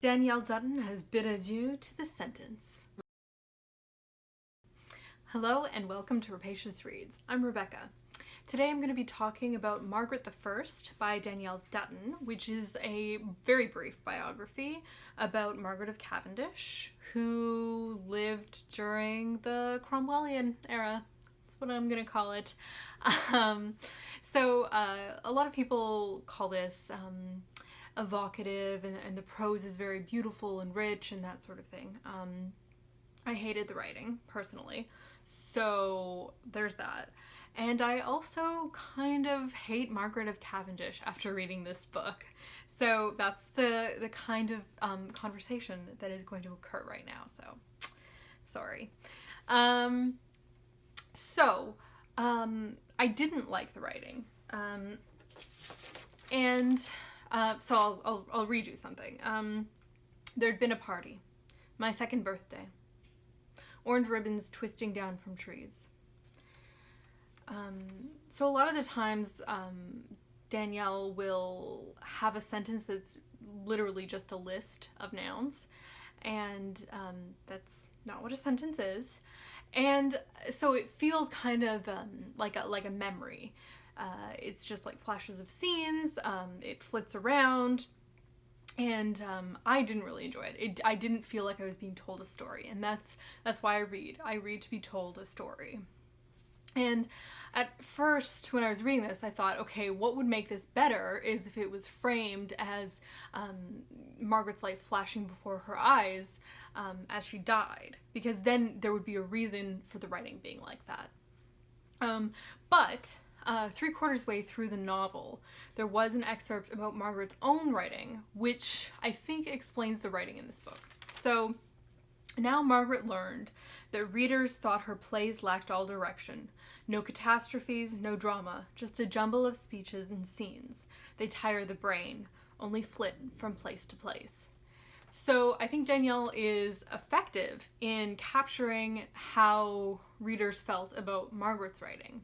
Danielle Dutton has bid adieu to the sentence. Hello and welcome to Rapacious Reads. I'm Rebecca. Today I'm going to be talking about Margaret the First by Danielle Dutton, which is a very brief biography about Margaret of Cavendish, who lived during the Cromwellian era. That's what I'm going to call it. So a lot of people call this evocative, and the prose is very beautiful and rich and that sort of thing. I hated the writing, personally, so there's that. And I also kind of hate Margaret of Cavendish after reading this book. So that's the kind of conversation that is going to occur right now, so sorry. I didn't like the writing. So I'll read you something. There'd been a party. My second birthday. Orange ribbons twisting down from trees. So a lot of the times, Danielle will have a sentence that's literally just a list of nouns, and that's not what a sentence is. And so it feels kind of like a memory. It's just like flashes of scenes, it flits around, and I didn't really enjoy it. I didn't feel like I was being told a story, and that's why I read. I read to be told a story. And at first, when I was reading this, I thought, okay, what would make this better is if it was framed as Margaret's life flashing before her eyes as she died, because then there would be a reason for the writing being like that. But 3/4 way through the novel, there was an excerpt about Margaret's own writing, which I think explains the writing in this book. So, now Margaret learned that readers thought her plays lacked all direction. No catastrophes, no drama, just a jumble of speeches and scenes. They tire the brain, only flit from place to place. So I think Danielle is effective in capturing how readers felt about Margaret's writing.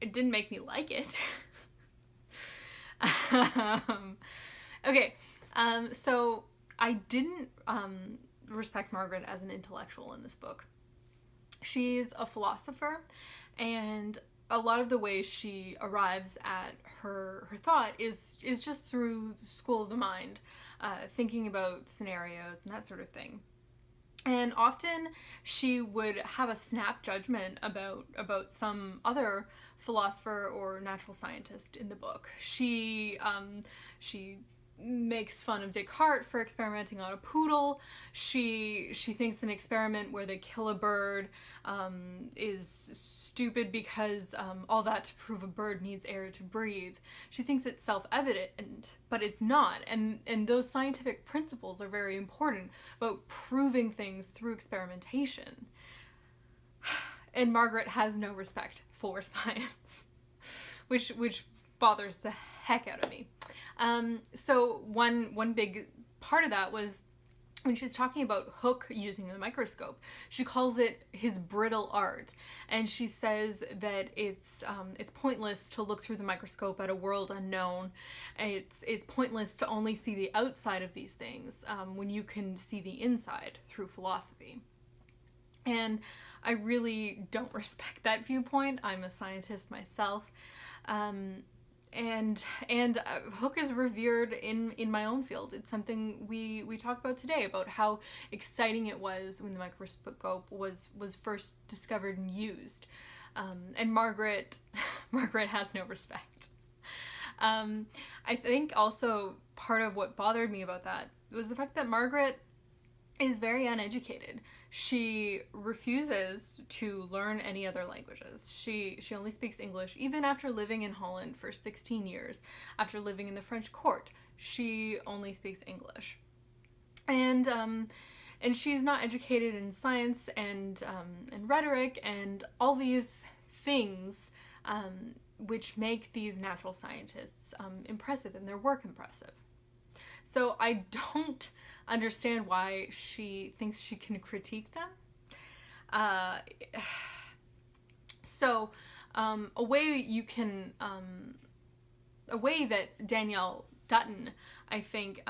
It didn't make me like it. Okay, so I didn't respect Margaret as an intellectual in this book. She's a philosopher, and a lot of the ways she arrives at her thought is just through school of the mind, thinking about scenarios and that sort of thing. And often she would have a snap judgment about some other philosopher or natural scientist in the book. She makes fun of Descartes for experimenting on a poodle. She thinks an experiment where they kill a bird is stupid because all that to prove a bird needs air to breathe. She thinks it's self-evident, but it's not. And those scientific principles are very important about proving things through experimentation. And Margaret has no respect for science, which bothers the heck out of me. So one big part of that was when she was talking about Hooke using the microscope. She calls it his brittle art, and she says that it's pointless to look through the microscope at a world unknown. It's pointless to only see the outside of these things when you can see the inside through philosophy. And I really don't respect that viewpoint. I'm a scientist myself. And Hooke is revered in my own field. It's something we talk about today, about how exciting it was when the microscope was first discovered and used. And Margaret has no respect. I think also part of what bothered me about that was the fact that Margaret is very uneducated. She refuses to learn any other languages. She only speaks English, even after living in Holland for 16 years. After living in the French court, she only speaks English. And she's not educated in science and rhetoric and all these things which make these natural scientists impressive and their work impressive. So I don't understand why she thinks she can critique them. A way that Danielle Dutton I think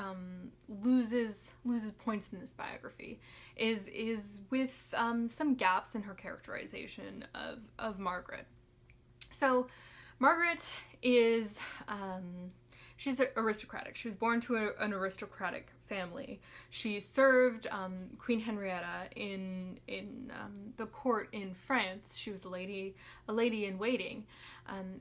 loses points in this biography is with some gaps in her characterization of Margaret. So Margaret is she's aristocratic. She was born to an aristocratic family. She served Queen Henrietta in the court in France. She was a lady in waiting,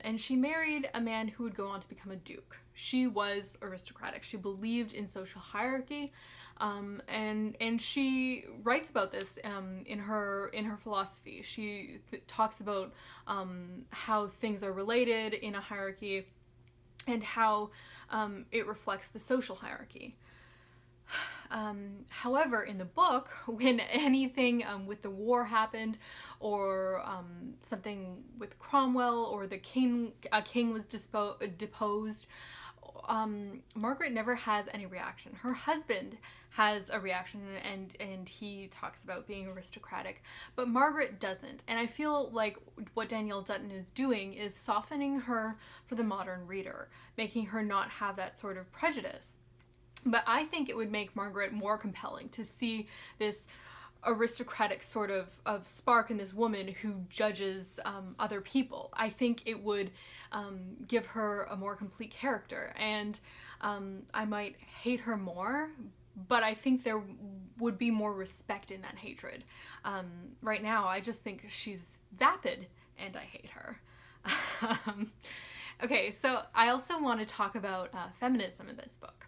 and she married a man who would go on to become a duke. She was aristocratic. She believed in social hierarchy, and she writes about this in her philosophy. She talks about how things are related in a hierarchy, and how it reflects the social hierarchy. However, in the book, when anything with the war happened, or something with Cromwell, or a king was deposed, Margaret never has any reaction. Her husband has a reaction, and he talks about being aristocratic, but Margaret doesn't. And I feel like what Danielle Dutton is doing is softening her for the modern reader, making her not have that sort of prejudice. But I think it would make Margaret more compelling to see this aristocratic sort of spark in this woman who judges other people. I think it would give her a more complete character, and I might hate her more, but I think there would be more respect in that hatred. Right now, I just think she's vapid, and I hate her. Okay, so I also want to talk about feminism in this book.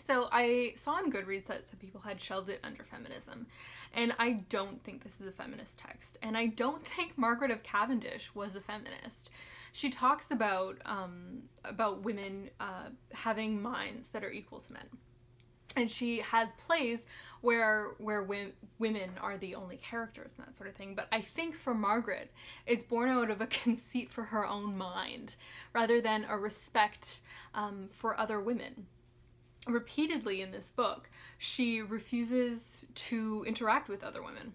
So I saw on Goodreads that some people had shelved it under feminism, and I don't think this is a feminist text, and I don't think Margaret of Cavendish was a feminist. She talks about women having minds that are equal to men, and she has plays where women are the only characters and that sort of thing. But I think for Margaret, it's born out of a conceit for her own mind rather than a respect for other women. Repeatedly in this book, she refuses to interact with other women.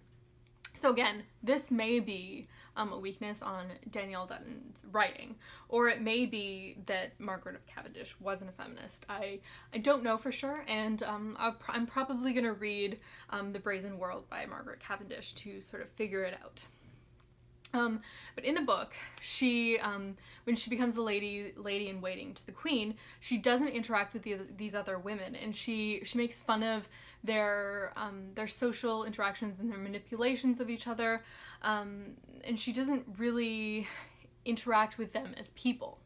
So again, this may be a weakness on Danielle Dutton's writing, or it may be that Margaret of Cavendish wasn't a feminist. I don't know for sure, and I'm probably going to read The Brazen World by Margaret Cavendish to sort of figure it out. But in the book, she, when she becomes a lady in waiting to the queen, she doesn't interact with these other women, and she makes fun of their social interactions and their manipulations of each other, and she doesn't really interact with them as people.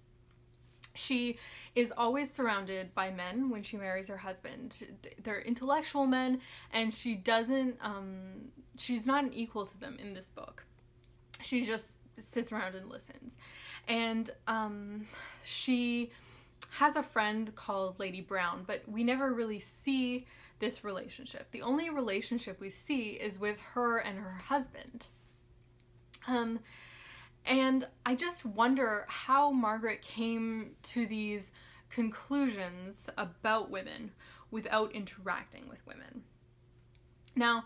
She is always surrounded by men when she marries her husband. They're intellectual men, and she doesn't, she's not an equal to them in this book. She just sits around and listens. And she has a friend called Lady Brown, but we never really see this relationship. The only relationship we see is with her and her husband. And I just wonder how Margaret came to these conclusions about women without interacting with women. Now,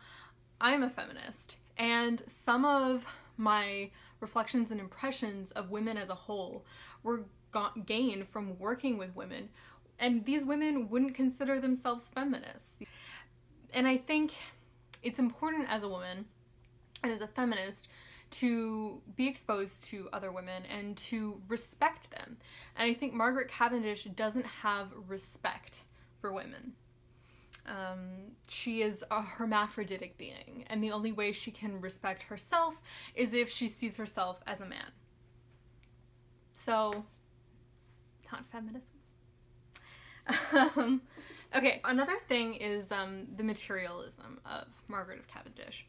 I'm a feminist, and some of my reflections and impressions of women as a whole were gained from working with women, and these women wouldn't consider themselves feminists. And I think it's important as a woman and as a feminist to be exposed to other women and to respect them. And I think Margaret Cavendish doesn't have respect for women. She is a hermaphroditic being, and the only way she can respect herself is if she sees herself as a man. So, not feminism. Okay, another thing is the materialism of Margaret of Cavendish.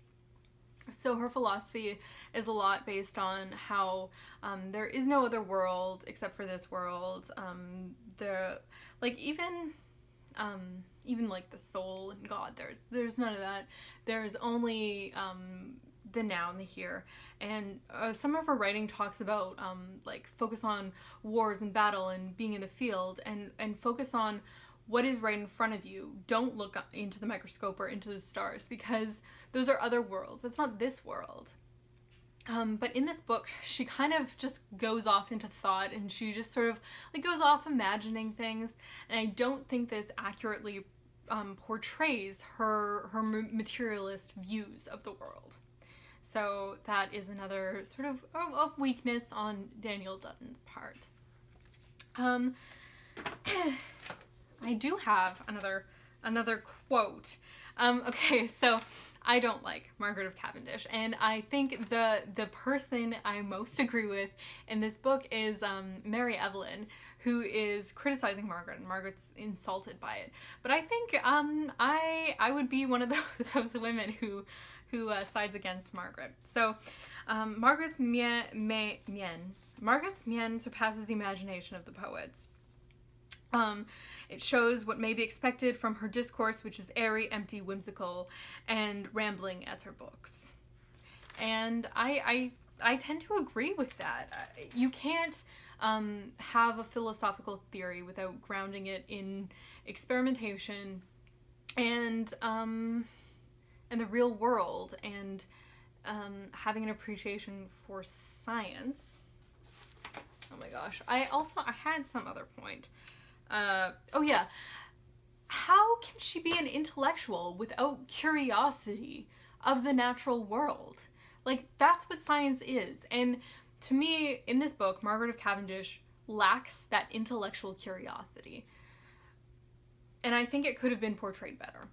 So her philosophy is a lot based on how there is no other world except for this world. Even like the soul and God, there's none of that. There's only the now and the here. And some of her writing talks about focus on wars and battle and being in the field, and focus on what is right in front of you. Don't look into the microscope or into the stars, because those are other worlds. That's not this world. But in this book, she kind of just goes off into thought, and she just sort of like goes off imagining things. And I don't think this accurately portrays her materialist views of the world. So that is another sort of weakness on Danielle Dutton's part. I do have another quote. Okay, so I don't like Margaret of Cavendish, and I think the person I most agree with in this book is Mary Evelyn, who is criticizing Margaret, and Margaret's insulted by it. But I think I would be one of those women who sides against Margaret. So Margaret's mien surpasses the imagination of the poets. It shows what may be expected from her discourse, which is airy, empty, whimsical, and rambling as her books. And I tend to agree with that. You can't have a philosophical theory without grounding it in experimentation and the real world, and having an appreciation for science. Oh my gosh. I had some other point. Oh yeah. How can she be an intellectual without curiosity of the natural world? Like, that's what science is. And to me, in this book, Margaret of Cavendish lacks that intellectual curiosity. And I think it could have been portrayed better.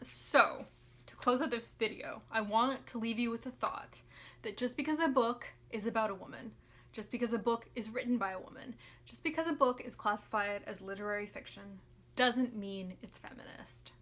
So, to close out this video, I want to leave you with the thought that just because a book is about a woman, just because a book is written by a woman, just because a book is classified as literary fiction, doesn't mean it's feminist.